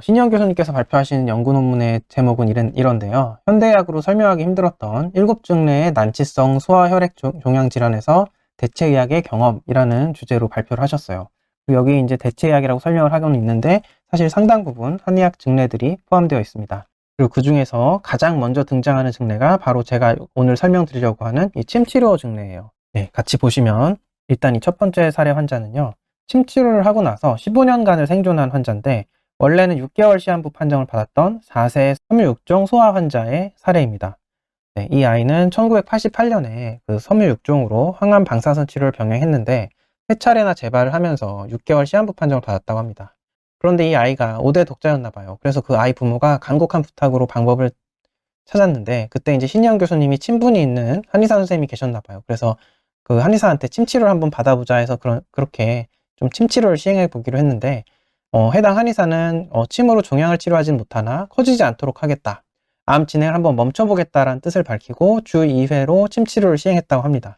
신희영 교수님께서 발표하신 연구 논문의 제목은 이런데요. 현대의학으로 설명하기 힘들었던 7증례의 난치성 소아혈액 종양 질환에서 대체의학의 경험이라는 주제로 발표를 하셨어요. 그리고 여기 이제 대체의학이라고 설명을 하고는 있는데 사실 상당 부분 한의학 증례들이 포함되어 있습니다. 그리고 그 중에서 가장 먼저 등장하는 증례가 바로 제가 오늘 설명드리려고 하는 이 침치료 증례예요. 네, 같이 보시면 일단 이 첫 번째 사례 환자는요. 침치료를 하고 나서 15년간을 생존한 환자인데 원래는 6개월 시한부 판정을 받았던 4세 섬유6종 소아 환자의 사례입니다. 네, 이 아이는 1988년에 그 섬유6종으로 항암 방사선 치료를 병행했는데 3차례나 재발을 하면서 6개월 시한부 판정을 받았다고 합니다. 그런데 이 아이가 5대 독자였나 봐요. 그래서 그 아이 부모가 간곡한 부탁으로 방법을 찾았는데 그때 이제 신희영 교수님이 친분이 있는 한의사 선생님이 계셨나 봐요. 그래서 그 한의사한테 침치료를 한번 받아보자 해서 그렇게 좀 침치료를 시행해 보기로 했는데 해당 한의사는 침으로 종양을 치료하진 못하나 커지지 않도록 하겠다. 암 진행을 한번 멈춰보겠다라는 뜻을 밝히고 주 2회로 침치료를 시행했다고 합니다.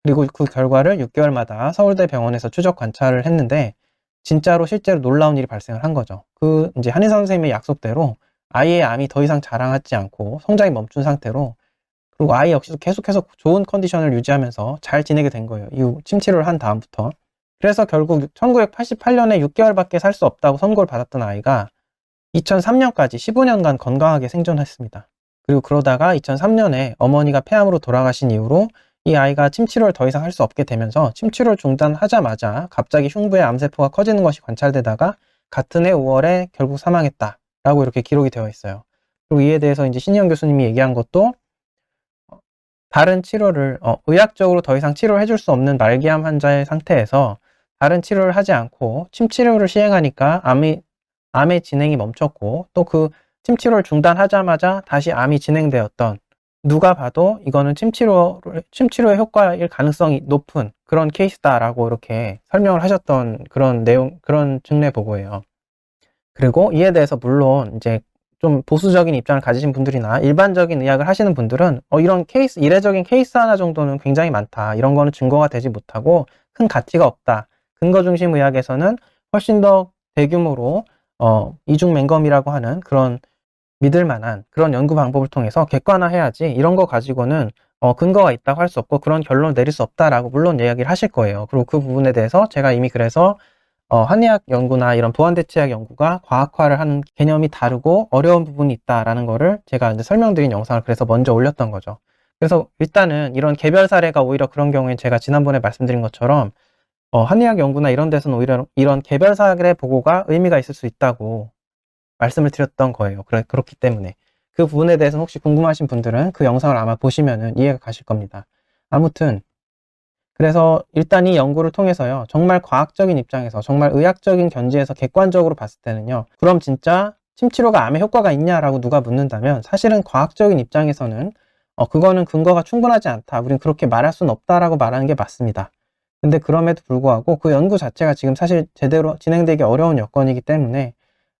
그리고 그 결과를 6개월마다 서울대 병원에서 추적 관찰을 했는데 진짜로 실제로 놀라운 일이 발생을 한 거죠. 그 이제 한의사 선생님의 약속대로 아이의 암이 더 이상 자라하지 않고 성장이 멈춘 상태로 그리고 아이 역시도 계속해서 좋은 컨디션을 유지하면서 잘 지내게 된 거예요. 이후 침치료를 한 다음부터. 그래서 결국 1988년에 6개월밖에 살 수 없다고 선고를 받았던 아이가 2003년까지 15년간 건강하게 생존했습니다. 그리고 그러다가 2003년에 어머니가 폐암으로 돌아가신 이후로 이 아이가 침치료를 더 이상 할 수 없게 되면서 침치료를 중단하자마자 갑자기 흉부에 암세포가 커지는 것이 관찰되다가 같은 해 5월에 결국 사망했다라고 이렇게 기록이 되어 있어요. 그리고 이에 대해서 이제 신희영 교수님이 얘기한 것도 다른 치료를 의학적으로 더 이상 치료를 해줄 수 없는 말기암 환자의 상태에서 다른 치료를 하지 않고 침치료를 시행하니까 암의 진행이 멈췄고 또 그 침치료를 중단하자마자 다시 암이 진행되었던 누가 봐도 이거는 침치료의 효과일 가능성이 높은 그런 케이스다라고 이렇게 설명을 하셨던 그런 증례 보고예요. 그리고 이에 대해서 물론 이제 좀 보수적인 입장을 가지신 분들이나 일반적인 의학을 하시는 분들은 이런 케이스, 이례적인 케이스 하나 정도는 굉장히 많다. 이런 거는 증거가 되지 못하고 큰 가치가 없다. 근거 중심 의학에서는 훨씬 더 대규모로 이중맹검이라고 하는 그런 믿을 만한 그런 연구 방법을 통해서 객관화해야지 이런 거 가지고는 근거가 있다고 할 수 없고 그런 결론을 내릴 수 없다라고 물론 이야기를 하실 거예요. 그리고 그 부분에 대해서 제가 이미 그래서 한의학 연구나 이런 보완대체학 연구가 과학화를 하는 개념이 다르고 어려운 부분이 있다라는 거를 제가 이제 설명드린 영상을 그래서 먼저 올렸던 거죠. 그래서 일단은 이런 개별 사례가 오히려 그런 경우에 제가 지난번에 말씀드린 것처럼 한의학 연구나 이런 데서는 오히려 이런 개별 사례 보고가 의미가 있을 수 있다고 말씀을 드렸던 거예요. 그렇기 때문에 그 부분에 대해서 혹시 궁금하신 분들은 그 영상을 아마 보시면은 이해가 가실 겁니다. 아무튼 그래서 일단 이 연구를 통해서요. 정말 과학적인 입장에서 정말 의학적인 견지에서 객관적으로 봤을 때는요. 그럼 진짜 침치료가 암에 효과가 있냐라고 누가 묻는다면 사실은 과학적인 입장에서는 그거는 근거가 충분하지 않다. 우린 그렇게 말할 수는 없다라고 말하는 게 맞습니다. 근데 그럼에도 불구하고 그 연구 자체가 지금 사실 제대로 진행되기 어려운 여건이기 때문에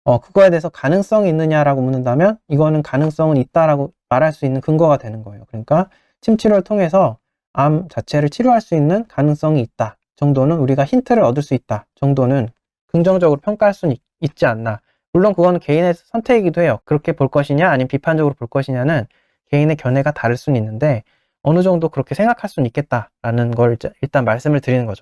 그거에 대해서 가능성이 있느냐라고 묻는다면 이거는 가능성은 있다라고 말할 수 있는 근거가 되는 거예요. 그러니까 침치료를 통해서 암 자체를 치료할 수 있는 가능성이 있다 정도는 우리가 힌트를 얻을 수 있다 정도는 긍정적으로 평가할 수는 있지 않나. 물론 그거는 개인의 선택이기도 해요. 그렇게 볼 것이냐 아니면 비판적으로 볼 것이냐는 개인의 견해가 다를 수는 있는데 어느 정도 그렇게 생각할 수는 있겠다라는 걸 일단 말씀을 드리는 거죠.